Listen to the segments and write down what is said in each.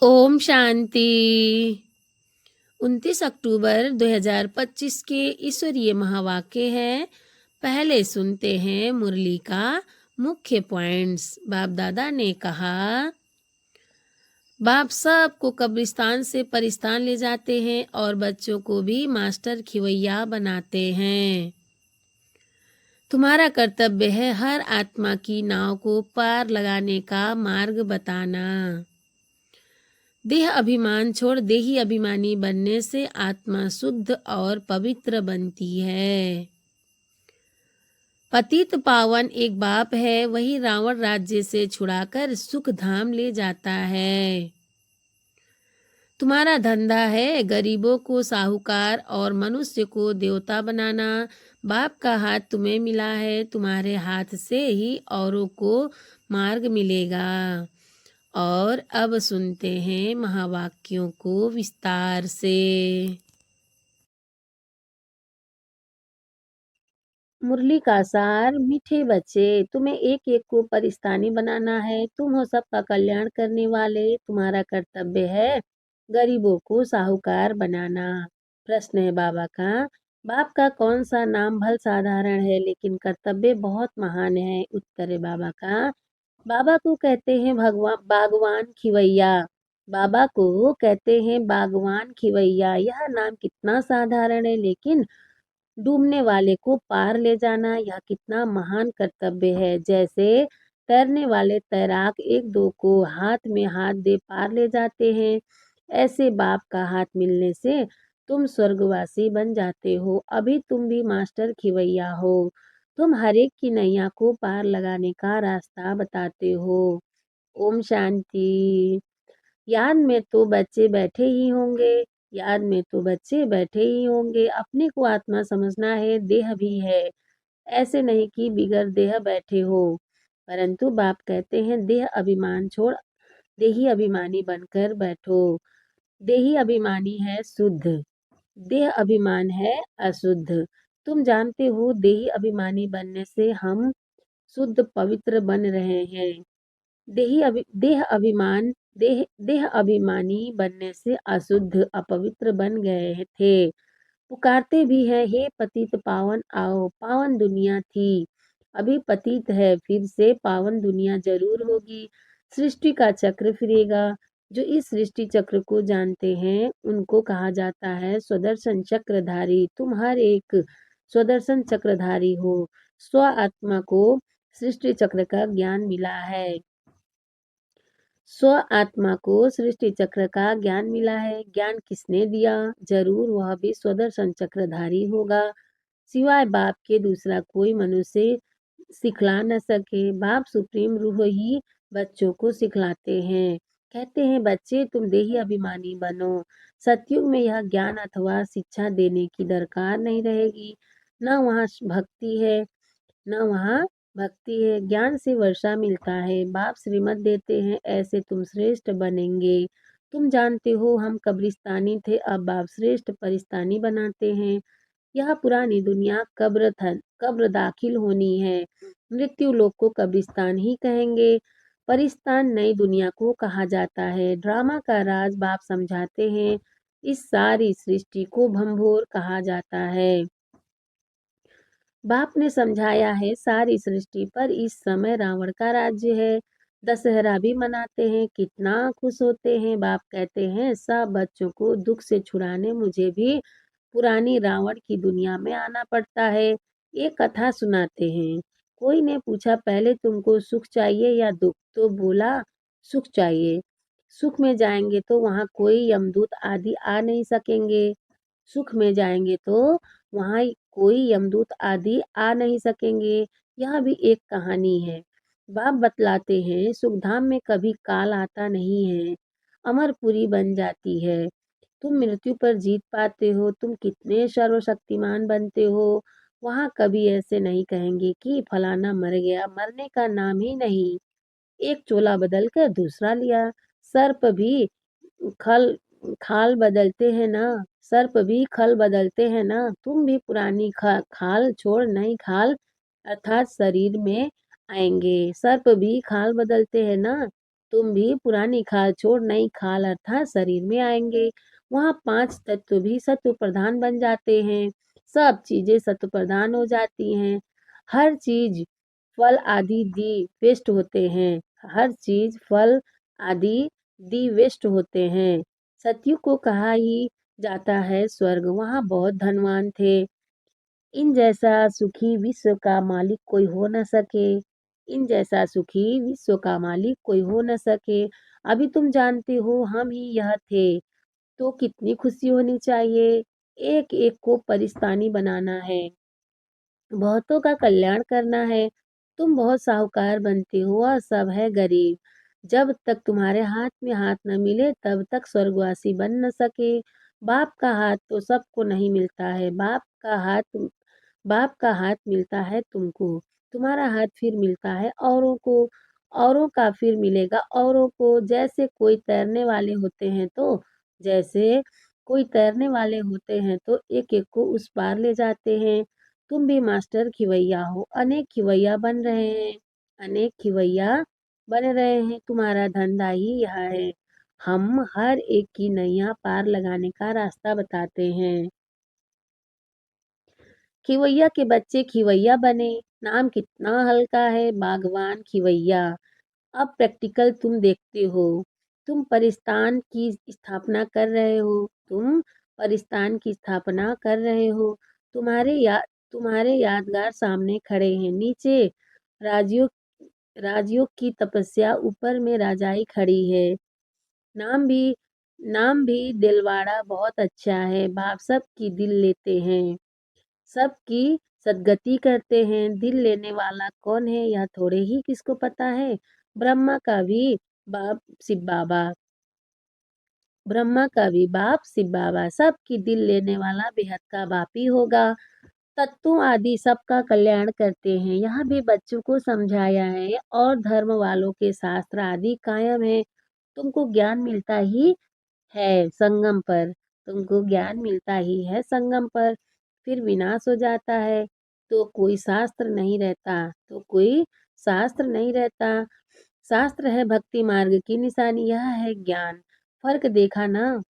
ओम शांति। 29 अक्टूबर 2025 के ईश्वरीय महावाक्य है। पहले सुनते हैं मुरली का मुख्य पॉइंट्स। बाप दादा ने कहा, बाप सबको कब्रिस्तान से परिस्तान ले जाते हैं और बच्चों को भी मास्टर खिवैया बनाते हैं। तुम्हारा कर्तव्य है हर आत्मा की नाव को पार लगाने का मार्ग बताना। देह अभिमान छोड़ देही अभिमानी बनने से आत्मा शुद्ध और पवित्र बनती है। पतित पावन एक बाप है, वही रावण राज्य से छुड़ाकर सुख धाम ले जाता है। तुम्हारा धंधा है गरीबों को साहूकार और मनुष्य को देवता बनाना। बाप का हाथ तुम्हें मिला है, तुम्हारे हाथ से ही औरों को मार्ग मिलेगा। और अब सुनते हैं महावाक्यों को विस्तार से। मुरली का सार। मीठे बच्चे, तुम्हें एक एक को परिस्तानी बनाना है। तुम हो सबका कल्याण करने वाले। तुम्हारा कर्तव्य है गरीबों को साहूकार बनाना। प्रश्न है बाबा का, बाप का कौन सा नाम भल साधारण है लेकिन कर्तव्य बहुत महान है। उत्तर है बाबा का, बाबा को कहते हैं भगवान बागवान खिवैया। बाबा को कहते हैं बागवान खिवैया। यह नाम कितना साधारण है लेकिन डूबने वाले को पार ले जाना यह कितना महान कर्तव्य है। जैसे तैरने वाले तैराक एक दो को हाथ में हाथ दे पार ले जाते हैं, ऐसे बाप का हाथ मिलने से तुम स्वर्गवासी बन जाते हो। अभी तुम भी मास्टर खिवैया हो। तुम हर एक की नैया को पार लगाने का रास्ता बताते हो। ओम शांति। याद में तो बच्चे बैठे ही होंगे। याद में तो बच्चे बैठे ही होंगे। अपने को आत्मा समझना है, देह भी है। ऐसे नहीं कि बिगर देह बैठे हो। परंतु बाप कहते हैं देह अभिमान छोड़ देही अभिमानी बनकर बैठो। देही अभिमानी है शुद्ध, देह अभिमान है अशुद्ध। तुम जानते हो देही अभिमानी बनने से हम शुद्ध पवित्र बन रहे हैं। देह अभिमानी बनने से अशुद्ध अपवित्र बन गए थे। पुकारते भी है, हे पतित पावन आओ। पावन दुनिया थी, अभी पतित है, फिर से पावन दुनिया जरूर होगी। सृष्टि का चक्र फिरेगा। जो इस सृष्टि चक्र को जानते हैं उनको कहा जाता है स्वदर्शन चक्रधारी। तुम हर एक स्वदर्शन चक्रधारी हो। स्व आत्मा को सृष्टि चक्र का ज्ञान मिला है। स्व आत्मा को सृष्टि चक्र का ज्ञान मिला है। ज्ञान किसने दिया? जरूर वह भी स्वदर्शन चक्रधारी होगा। सिवाय बाप के दूसरा कोई मनुष्य सिखला न सके। बाप सुप्रीम रूह ही बच्चों को सिखलाते हैं। कहते हैं बच्चे तुम देही अभिमानी बनो। सतयुग में यह ज्ञान अथवा शिक्षा देने की दरकार नहीं रहेगी। न वहाँ भक्ति है न वहाँ भक्ति है। ज्ञान से वर्षा मिलता है। बाप श्रीमत देते हैं ऐसे तुम श्रेष्ठ बनेंगे। तुम जानते हो हम कब्रिस्तानी थे, अब बाप श्रेष्ठ परिस्तानी बनाते हैं। यह पुरानी दुनिया कब्र दाखिल होनी है। मृत्यु लोक को कब्रिस्तान ही कहेंगे। परिस्तान नई दुनिया को कहा जाता है। ड्रामा का राज बाप समझाते हैं। इस सारी सृष्टि को भंभोर कहा जाता है। बाप ने समझाया है सारी सृष्टि पर इस समय रावण का राज्य है। दशहरा भी मनाते हैं, कितना खुश होते हैं। बाप कहते हैं सब बच्चों को दुख से छुड़ाने मुझे भी पुरानी रावण की दुनिया में आना पड़ता है। एक कथा सुनाते हैं। कोई ने पूछा पहले तुमको सुख चाहिए या दुख? तो बोला सुख चाहिए। सुख में जाएंगे तो वहाँ कोई यमदूत आदि आ नहीं सकेंगे। सुख में जाएंगे तो वहाँ कोई यमदूत आदि आ नहीं सकेंगे। यह भी एक कहानी है। बाप बतलाते हैं सुखधाम में कभी काल आता नहीं है, अमरपुरी बन जाती है। तुम मृत्यु पर जीत पाते हो। तुम कितने सर्वशक्तिमान बनते हो। वहाँ कभी ऐसे नहीं कहेंगे कि फलाना मर गया, मरने का नाम ही नहीं। एक चोला बदल कर दूसरा लिया। सर्प भी खल खाल बदलते हैं ना। सर्प भी खल बदलते हैं ना। तुम भी पुरानी खाल छोड़ नई खाल अर्थात शरीर में आएंगे। सर्प भी खाल बदलते हैं ना। तुम भी पुरानी खाल छोड़ नई खाल अर्थात शरीर में आएंगे। वहाँ 5 तत्व भी सत्व प्रधान बन जाते हैं। सब चीजें सत्व प्रधान हो जाती हैं। हर चीज फल आदि दी वेस्ट होते हैं। हर चीज फल आदि दी वेस्ट होते हैं। सतयुग को कहा ही जाता है स्वर्ग। वहाँ बहुत धनवान थे। इन जैसा सुखी विश्व का मालिक कोई हो न सके। इन जैसा सुखी विश्व का मालिक कोई हो न सके। अभी तुम जानते हो हम ही यह थे, तो कितनी खुशी होनी चाहिए। एक एक को परिस्तानी बनाना है, बहुतों का कल्याण करना है। तुम बहुत साहूकार बनते हो और सब है गरीब। जब तक तुम्हारे हाथ में हाथ न मिले तब तक स्वर्गवासी बन न सके। बाप का हाथ तो सबको नहीं मिलता है। बाप का हाथ मिलता है तुमको। तुम्हारा हाथ फिर मिलता है औरों को। औरों का फिर मिलेगा औरों को। जैसे कोई तैरने वाले होते हैं तो एक एक को उस पार ले जाते हैं। तुम भी मास्टर खिवैया हो। अनेक खिवैया बन रहे हैं। तुम्हारा धंधा ही यह है। हम हर एक की नैया पार लगाने का रास्ता बताते हैं। खिवैया के बच्चे खिवैया बने। नाम कितना हल्का है, बागवान खिवैया। अब प्रैक्टिकल तुम देखते हो। तुम परिस्तान की स्थापना कर रहे हो। तुम परिस्तान की स्थापना कर रहे हो। तुम्हारे या तुम्हारे यादगार सामने खड़े हैं। नीचे राजयोग राजयोग की तपस्या, ऊपर में राजाई खड़ी है। नाम भी नाम भी दिलवाड़ा बहुत अच्छा है। बाप सबकी दिल लेते हैं, सबकी सदगति करते हैं। दिल लेने वाला कौन है यह थोड़े ही किसको पता है। ब्रह्मा का भी बाप शिव बाबा ब्रह्मा का भी बाप शिव बाबा। सबकी दिल लेने वाला बेहद का बाप ही होगा। तत्वों आदि सबका कल्याण करते हैं। यहाँ भी बच्चों को समझाया है और धर्म वालों के शास्त्र आदि कायम है। तुमको ज्ञान मिलता ही है संगम पर। तुमको ज्ञान मिलता ही है संगम पर। फिर विनाश हो जाता है तो कोई शास्त्र नहीं रहता। शास्त्र है भक्ति मार्ग की निशानी। यह है ज्ञान। फर्क देखा ना।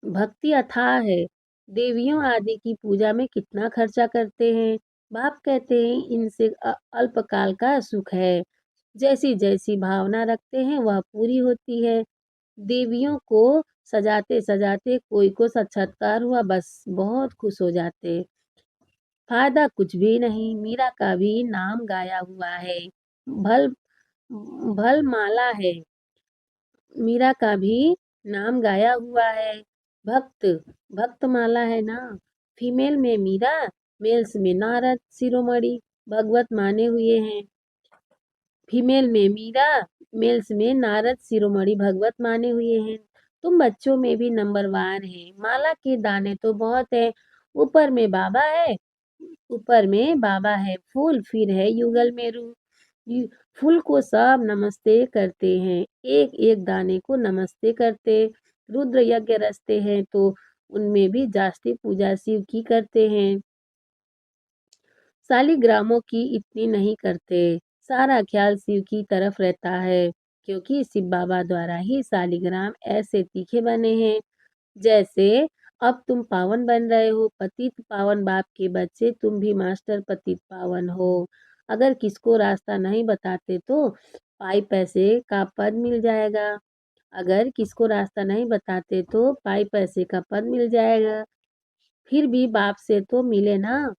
भक्ति अथाह है। देवियों आदि की पूजा में कितना खर्चा करते हैं। बाप कहते हैं इनसे अल्पकाल का सुख है। जैसी जैसी भावना रखते हैं वह पूरी होती है। देवियों को सजाते सजाते कोई को साक्षात्कार हुआ, बस बहुत खुश हो जाते। फायदा कुछ भी नहीं। मीरा का भी नाम गाया हुआ है। भल भल माला है। मीरा का भी नाम गाया हुआ है। भक्त भक्त माला है ना। फीमेल में मीरा, मेल्स में नारद शिरोमणि भगवत माने हुए हैं। फीमेल में मीरा, मेल्स में नारद शिरोमणि भगवत माने हुए हैं। तुम बच्चों में भी नंबरवार है। माला के दाने तो बहुत है। ऊपर में बाबा है ऊपर में बाबा है। फूल फिर है युगल मेरू। यू- फूल को सब नमस्ते करते हैं। एक एक दाने को नमस्ते करते। रुद्र यज्ञ रचते हैं तो उनमें भी जास्ती पूजा शिव की करते हैं। शालिग्रामों की इतनी नहीं करते। सारा ख्याल शिव की तरफ रहता है, क्योंकि शिव बाबा द्वारा ही शालिग्राम ऐसे तीखे बने हैं। जैसे अब तुम पावन बन रहे हो, पतित पावन बाप के बच्चे। तुम भी मास्टर पतित पावन हो। अगर किसको रास्ता नहीं बताते तो पाई पैसे का पद मिल जाएगा। अगर किसको रास्ता नहीं बताते तो पाई पैसे का पद मिल जाएगा। फिर भी बाप से तो मिले ना।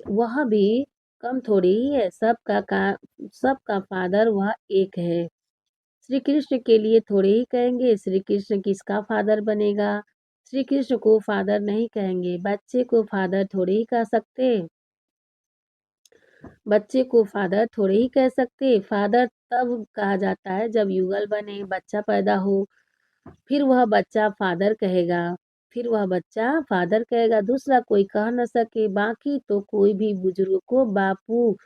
वह भी कम थोड़ी ही है। सबका फादर वह एक है। श्री कृष्ण के लिए थोड़े ही कहेंगे श्री कृष्ण किसका फादर बनेगा। श्री कृष्ण को फादर नहीं कहेंगे। बच्चे को फादर थोड़े ही कह सकते। फादर तब कहा जाता है जब युगल बने, बच्चा पैदा हो। फिर वह बच्चा फादर कहेगा। दूसरा कोई कह न सके। बाकी तो कोई भी बुजुर्ग को बापू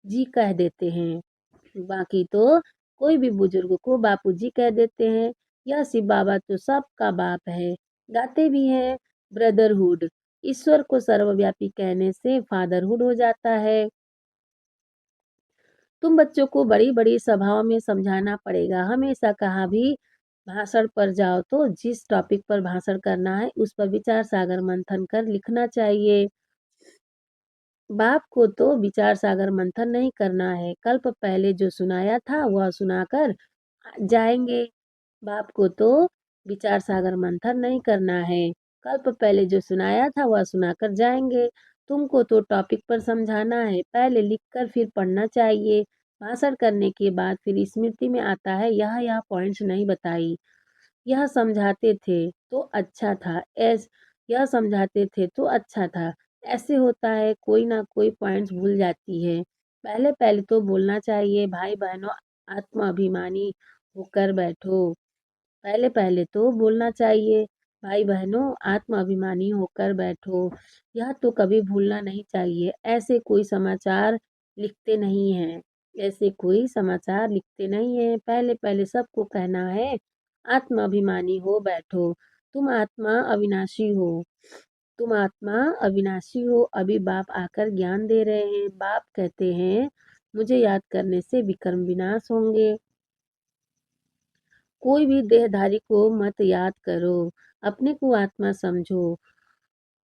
जी कह देते हैं। बाकी तो कोई भी बुजुर्ग को बापूजी कह देते हैं। यह शिव बाबा तो सबका बाप है। गाते भी हैं ब्रदरहुड। ईश्वर को सर्वव्यापी कहने से फादरहुड हो जाता है। तुम बच्चों को बड़ी-बड़ी सभाओं में समझाना पड़ेगा। हमेशा कहाँ भी भाषण पर जाओ तो जिस टॉपिक पर भाषण करना है उस पर विचार सागर मंथन कर लिखना चाहिए। बाप को तो विचार सागर मंथन नहीं करना है, कल्प पहले जो सुनाया था वह सुनाकर जाएंगे। बाप को तो विचार सागर मंथन नहीं करना है, कल्प पहले जो सुनाया था वह सुनाकर जाएंगे। तुमको तो टॉपिक पर समझाना है, पहले लिखकर फिर पढ़ना चाहिए। भाषण करने के बाद फिर स्मृति में आता है, यह पॉइंट्स नहीं बताई, यह समझाते थे तो अच्छा था, यह समझाते थे तो अच्छा था। ऐसे होता है, कोई ना कोई पॉइंट्स भूल जाती है। पहले पहले तो बोलना चाहिए, भाई बहनों आत्माभिमानी होकर बैठो। पहले पहले तो बोलना चाहिए, भाई बहनों आत्माभिमानी होकर बैठो। यह तो कभी भूलना नहीं चाहिए। ऐसे कोई समाचार लिखते नहीं हैं, ऐसे कोई समाचार लिखते नहीं हैं। पहले पहले सबको कहना है, आत्माभिमानी हो बैठो। तुम आत्मा अविनाशी हो, तुम आत्मा अविनाशी हो। अभी बाप आकर ज्ञान दे रहे हैं। बाप कहते हैं, मुझे याद करने से विकर्म विनाश होंगे। कोई भी देहधारी को मत याद करो, अपने को आत्मा समझो।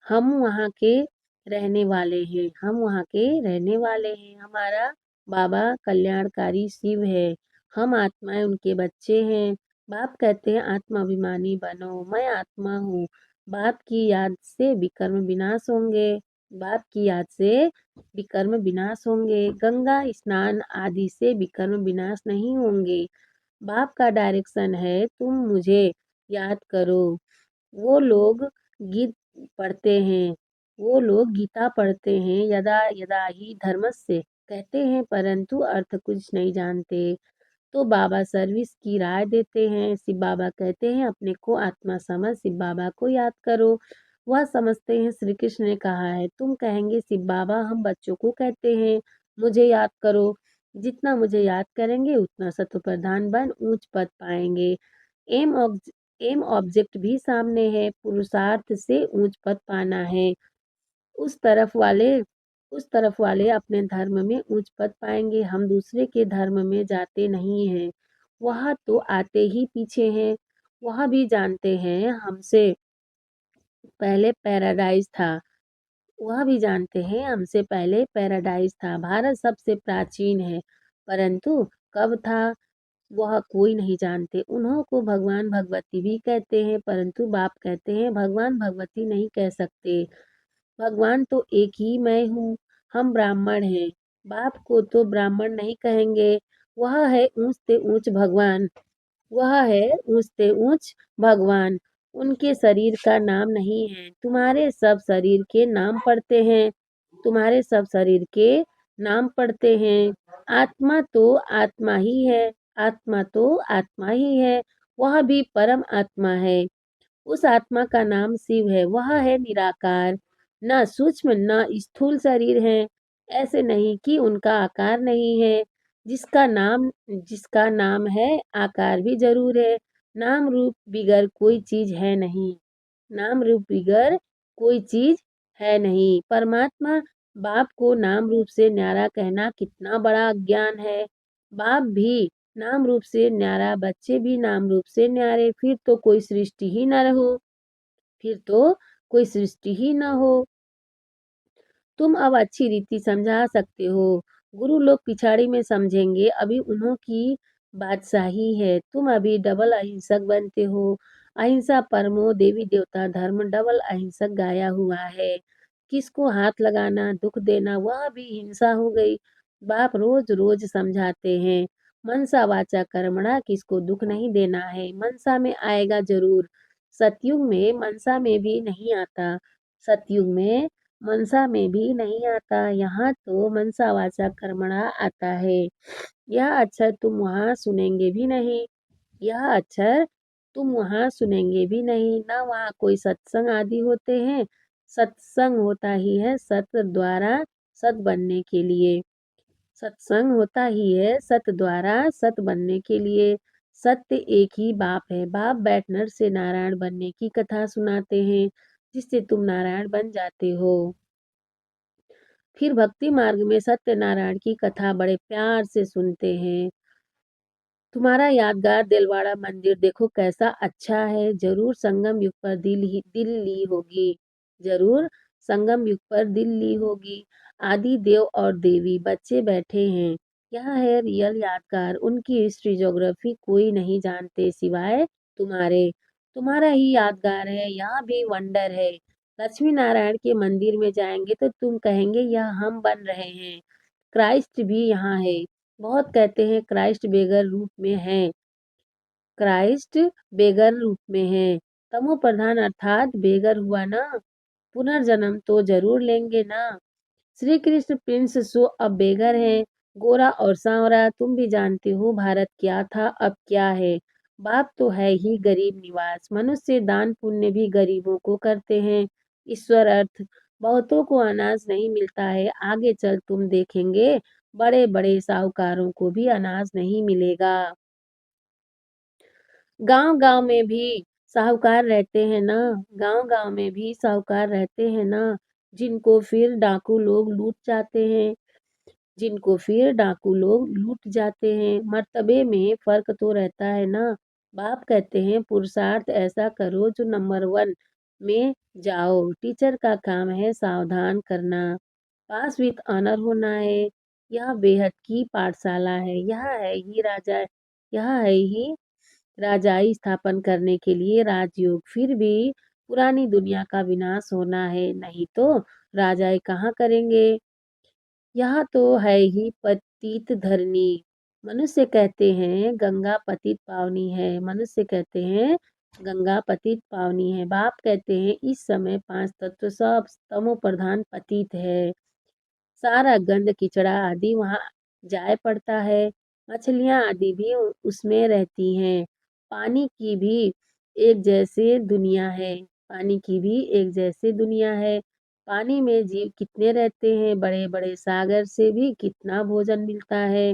हम वहाँ के रहने वाले हैं, हम वहाँ के रहने वाले हैं। हमारा बाबा कल्याणकारी शिव है, हम आत्माएं उनके बच्चे हैं। बाप कहते हैं आत्माभिमानी बनो, मैं आत्मा हूँ। बाप की याद से विकर्म विनाश होंगे, बाप की याद से विकर्म विनाश होंगे। गंगा स्नान आदि से विकर्म विनाश नहीं होंगे। बाप का डायरेक्शन है, तुम मुझे याद करो। वो लोग गीत पढ़ते हैं, वो लोग गीता पढ़ते हैं, यदा यदा ही धर्मस्य कहते हैं, परंतु अर्थ कुछ नहीं जानते। तो बाबा सर्विस की राय देते हैं। शिव बाबा कहते हैं, अपने को आत्मा समझ शिव बाबा को याद करो। वह समझते हैं श्री कृष्ण ने कहा है। तुम कहेंगे शिव बाबा हम बच्चों को कहते हैं मुझे याद करो, जितना मुझे याद करेंगे उतना सत्व प्रधान बन ऊंच पद पाएंगे। एम एम ऑब्जेक्ट भी सामने है, पुरुषार्थ से ऊंच पद पाना है। उस तरफ वाले उस तरफ वाले अपने धर्म में ऊंच पद पाएंगे, हम दूसरे के धर्म में जाते नहीं हैं। वह तो आते ही पीछे हैं, वह भी जानते हैं हमसे पहले पैराडाइज था, वह भी जानते हैं हमसे पहले पैराडाइज था। भारत सबसे प्राचीन है, परंतु कब था वह कोई नहीं जानते। उन्हों को भगवान भगवती भी कहते हैं, परंतु बाप कहते हैं भगवान भगवती नहीं कह सकते। भगवान तो एक ही मैं हूँ, हम ब्राह्मण हैं। बाप को तो ब्राह्मण नहीं कहेंगे, वह है ऊंच से ऊंच भगवान, वह है ऊंच से ऊंच भगवान। उनके शरीर का नाम नहीं है, तुम्हारे सब शरीर के नाम पढ़ते हैं, तुम्हारे सब शरीर के नाम पढ़ते हैं। आत्मा तो आत्मा ही है, आत्मा तो आत्मा ही है, वह भी परम आत्मा है। उस आत्मा का नाम शिव है, वह है निराकार, न सूक्ष्म न स्थूल शरीर है। ऐसे नहीं कि उनका आकार नहीं है, जिसका नाम है आकार भी जरूर है। नाम रूप बिगर कोई चीज है नहीं, नाम रूप बिगर कोई चीज है नहीं। परमात्मा बाप को नाम रूप से न्यारा कहना कितना बड़ा ज्ञान है। बाप भी नाम रूप से न्यारा, बच्चे भी नाम रूप से न्यारे, फिर तो कोई सृष्टि ही न रहो, फिर तो कोई सृष्टि ही न हो। तुम अब अच्छी रीति समझा सकते हो, गुरु लोग पिछाड़ी में समझेंगे, अभी उन्हों की बादशाही है। तुम अभी डबल अहिंसक बनते हो। अहिंसा परमो देवी देवता धर्म डबल अहिंसक गाया हुआ है। किसको हाथ लगाना दुख देना वह भी हिंसा हो गई। बाप रोज रोज समझाते हैं, मनसा वाचा कर्मणा, किसको दुख नहीं देना है। मनसा में आएगा जरूर, सतयुग में मनसा में भी नहीं आता, सतयुग में मनसा में भी नहीं आता। यहाँ तो मनसा वाचा कर्मणा आता है। यह अक्षर तुम वहाँ सुनेंगे भी नहीं, यह अक्षर तुम वहाँ सुनेंगे भी नहीं। ना वहाँ कोई सत्संग आदि होते हैं, सत्संग होता ही है सत्य द्वारा सत बनने के लिए, सत्संग होता ही है सत्य द्वारा सत बनने के लिए। सत्य एक ही बाप है। बाप बैठ नर से नारायण बनने की कथा सुनाते हैं, जिससे तुम नारायण बन जाते हो। फिर भक्ति मार्ग में सत्यनारायण की कथा बड़े प्यार से सुनते हैं। तुम्हारा यादगार दिलवाड़ा मंदिर देखो कैसा अच्छा है। जरूर संगम युग पर दिल ली होगी। जरूर संगम युग पर दिल ली होगी। आदि देव और देवी बच्चे बैठे हैं। यह है रियल यादगार। उनकी हिस्ट्री ज्योग्राफी कोई नहीं जानते सिवाय तुम्हारे। तुम्हारा ही यादगार है। यहाँ भी वंडर है। लक्ष्मी नारायण के मंदिर में जाएंगे तो तुम कहेंगे यह हम बन रहे हैं। क्राइस्ट भी यहाँ है। बहुत कहते हैं क्राइस्ट बेगर रूप में है। क्राइस्ट बेगर रूप में है। तमो प्रधान अर्थात बेगर हुआ ना। पुनर्जन्म तो जरूर लेंगे ना। श्री कृष्ण प्रिंस सो अब बेगर है। गोरा और सांवरा तुम भी जानते हो भारत क्या था अब क्या है। बाप तो है ही गरीब निवास। मनुष्य दान पुण्य भी गरीबों को करते हैं। ईश्वर अर्थ बहुतों को अनाज नहीं मिलता है। आगे चल तुम देखेंगे बड़े बड़े साहूकारों को भी अनाज नहीं मिलेगा। गांव गांव में भी साहूकार रहते हैं ना। गांव गांव में भी साहूकार रहते हैं ना। जिनको फिर डाकू लोग लूट जाते हैं। जिनको फिर डाकू लोग लूट जाते हैं। मर्तबे में फर्क तो रहता है ना। बाप कहते हैं पुरुषार्थ ऐसा करो जो नंबर 1 में जाओ। टीचर का काम है सावधान करना। पास विद ऑनर होना है। यह बेहद की पाठशाला है। यह है ही राजाई स्थापन करने के लिए राजयोग। फिर भी पुरानी दुनिया का विनाश होना है। नहीं तो राजाई कहाँ करेंगे। यहाँ तो है ही पतित धरनी। मनुष्य कहते हैं गंगा पतित पावनी है। मनुष्य कहते हैं गंगा पतित पावनी है। बाप कहते हैं इस समय 5 तत्व सब तमो प्रधान पतित है। सारा गंद किचड़ा आदि वहाँ जाए पड़ता है। मछलियाँ आदि भी उसमें रहती हैं। पानी की भी एक जैसे दुनिया है। पानी की भी एक जैसे दुनिया है। पानी में जीव कितने रहते हैं। बड़े बड़े सागर से भी कितना भोजन मिलता है।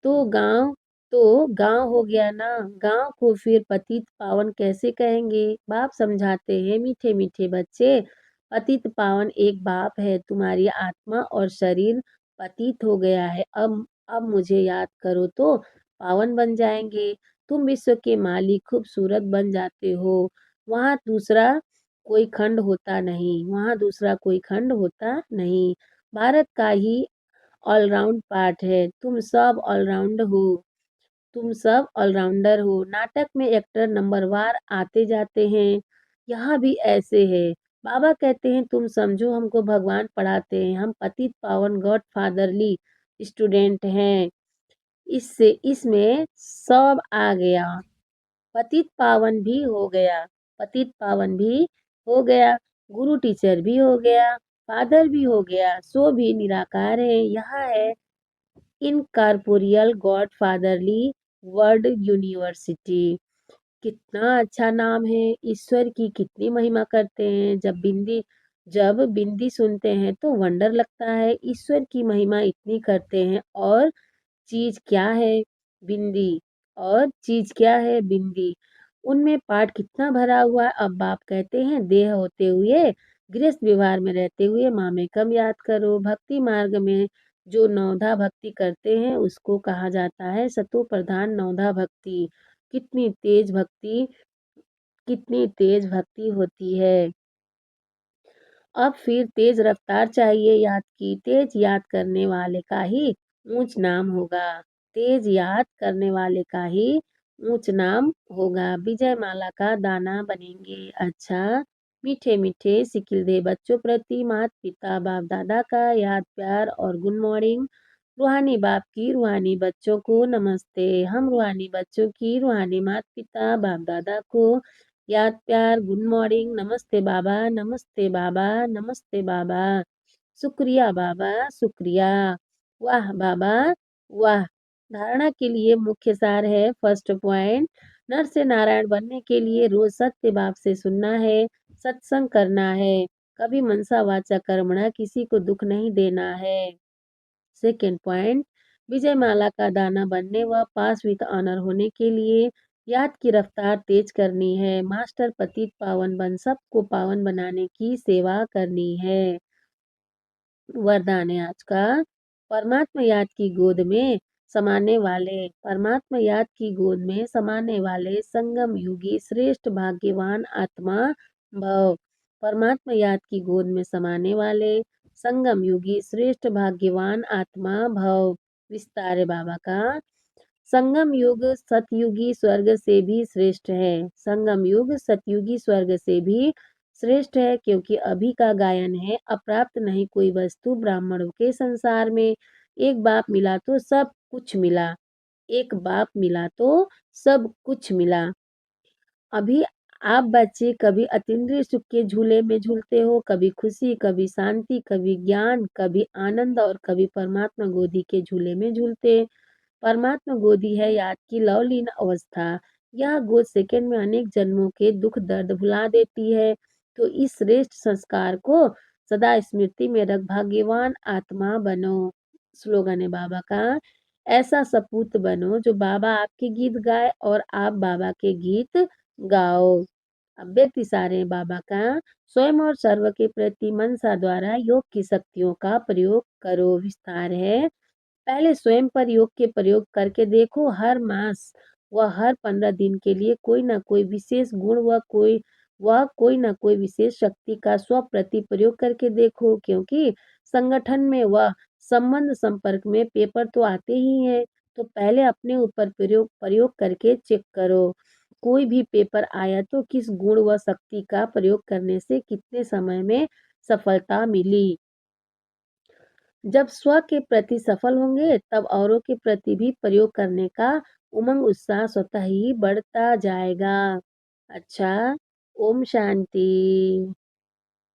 तो गांव तो गांव हो गया ना। गांव को फिर पतित पावन कैसे कहेंगे। बाप समझाते हैं मीठे मीठे बच्चे। पतित पावन एक बाप है। तुम्हारी आत्मा और शरीर पतित हो गया है। अब मुझे याद करो तो पावन बन जाएंगे। तुम विश्व के मालिक खूबसूरत बन जाते हो। वहाँ दूसरा कोई खंड होता नहीं। वहाँ दूसरा कोई खंड होता नहीं। भारत का ही ऑलराउंड पार्ट है। तुम सब ऑलराउंडर हो। नाटक में एक्टर नंबर वार आते जाते हैं। यहाँ भी ऐसे है। बाबा कहते हैं तुम समझो हमको भगवान पढ़ाते हैं। हम पतित पावन गॉड फादरली स्टूडेंट हैं। इससे इसमें सब आ गया। पतित पावन भी हो गया। पतित पावन भी हो गया। गुरु टीचर भी हो गया। फादर भी हो गया। सो भी निराकार है। यह है incorporeal God fatherly world university. कितना अच्छा नाम है। ईश्वर की कितनी महिमा करते हैं। जब बिंदी सुनते हैं तो वंडर लगता है। ईश्वर की महिमा इतनी करते हैं और चीज क्या है बिंदी। और चीज क्या है बिंदी। उनमें पाठ कितना भरा हुआ है। अब बाप कहते हैं देह होते हुए गृहस्थ व्यवहार में रहते हुए माँ में कम याद करो। भक्ति मार्ग में जो नौधा भक्ति करते हैं उसको कहा जाता है सतो प्रधान नौधा भक्ति। कितनी तेज भक्ति कितनी तेज भक्ति होती है। अब फिर तेज रफ्तार चाहिए याद की। तेज याद करने वाले का ही ऊंच नाम होगा। तेज याद करने वाले का ही ऊंच नाम होगा। विजय माला का दाना बनेंगे। अच्छा मीठे मीठे सिकिल दे बच्चों प्रति माता पिता बाप दादा का याद प्यार और गुड मॉर्निंग। रूहानी बाप की रूहानी बच्चों को नमस्ते। हम रूहानी बच्चों की रूहानी माता पिता बाप दादा को याद प्यार गुड मॉर्निंग। नमस्ते बाबा नमस्ते बाबा नमस्ते बाबा। शुक्रिया बाबा शुक्रिया। वाह बाबा वाह। धारणा के लिए मुख्य सार है। फर्स्ट पॉइंट नर से नारायण बनने के लिए रोज सत्य बाप से सुनना है। सत्संग करना है। कभी मनसा वाचा कर्मणा किसी को दुख नहीं देना है। सेकेंड पॉइंट विजय माला का दाना बनने व पास विद ऑनर होने के लिए याद की रफ्तार तेज करनी है। मास्टर पतित पावन बन सबको पावन बनाने की सेवा करनी है। वरदान है आज का। परमात्मा याद की गोद में समाने वाले, परमात्मा याद की गोद में समाने वाले संगम युगी श्रेष्ठ भाग्यवान आत्मा भव। परमात्मा याद की गोद में समाने वाले संगम युगी श्रेष्ठ भाग्यवान आत्मा भव। विस्तार है बाबा का। संगम युग सतयुगी स्वर्ग से भी श्रेष्ठ है। संगम युग सतयुगी स्वर्ग से भी श्रेष्ठ है, क्योंकि अभी का गायन है अप्राप्त नहीं कोई वस्तु ब्राह्मणों के संसार में। एक बाप मिला तो सब कुछ मिला। एक बाप मिला तो सब कुछ मिला। अभी आप बच्चे कभी अतीन्द्रिय सुख के झूले में झूलते हो, कभी खुशी, कभी शांति, कभी ज्ञान, कभी आनंद और कभी परमात्मा गोदी के झूले में झूलते। परमात्मा गोदी है याद की लवलीन अवस्था। यह गोद सेकंड में अनेक जन्मों के दुख दर्द भुला देती है। तो इस श्रेष्ठ संस्कार को सदा स्मृति में रख भाग्यवान आत्मा बनो। स्लोगन है बाबा का। ऐसा सपूत बनो जो बाबा आपके गीत गाए और आप बाबा के गीत गाओ। अब व्यक्ति सारे बाबा का। स्वयं और सर्व के प्रति मनसा द्वारा योग की शक्तियों का प्रयोग करो। विस्तार है। पहले स्वयं पर योग के प्रयोग करके देखो। हर मास व हर 15 दिन के लिए कोई ना कोई विशेष गुण कोई ना कोई विशेष शक्ति का स्व प्रति प्रयोग करके देखो, क्योंकि संगठन में वह संबंध संपर्क में पेपर तो आते ही हैं। तो पहले अपने ऊपर प्रयोग प्रयोग करके चेक करो। कोई भी पेपर आया तो किस गुण व शक्ति का प्रयोग करने से कितने समय में सफलता मिली। जब स्व के प्रति सफल होंगे तब औरों के प्रति भी प्रयोग करने का उमंग उत्साह स्वतः ही बढ़ता जाएगा। अच्छा, ओम शांति।